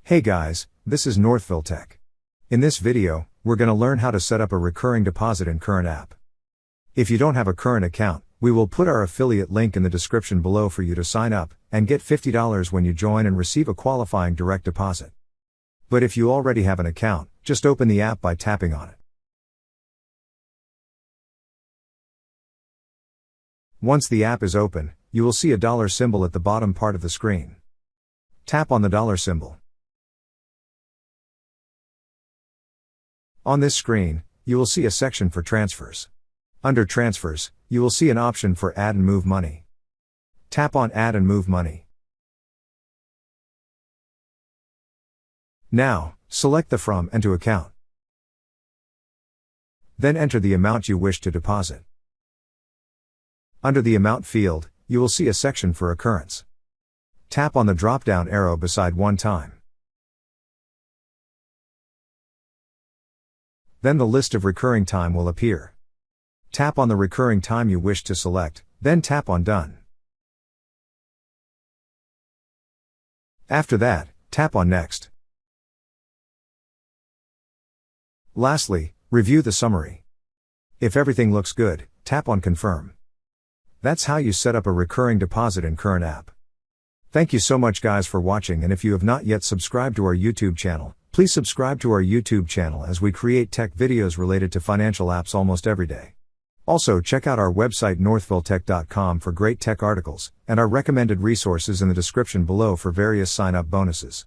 Hey guys, this is Northville Tech. In this video, we're going to learn how to set up a recurring deposit in Current app. If you don't have a Current account, we will put our affiliate link in the description below for you to sign up and get $50 when you join and receive a qualifying direct deposit. But if you already have an account, just open the app by tapping on it. Once the app is open, you will see a dollar symbol at the bottom part of the screen. Tap on the dollar symbol. On this screen, you will see a section for transfers. Under Transfers, you will see an option for Add and Move Money. Tap on Add and Move Money. Now, select the From and To account. Then enter the amount you wish to deposit. Under the Amount field, you will see a section for Occurrence. Tap on the drop-down arrow beside One Time. Then the list of recurring time will appear. Tap on the recurring time you wish to select, then tap on Done. After that, tap on Next. Lastly, review the summary. If everything looks good, tap on Confirm. That's how you set up a recurring deposit in Current app. Thank you so much guys for watching, and if you have not yet subscribed to our YouTube channel, please subscribe to our YouTube channel as we create tech videos related to financial apps almost every day. Also check out our website northvilletech.com for great tech articles, and our recommended resources in the description below for various sign-up bonuses.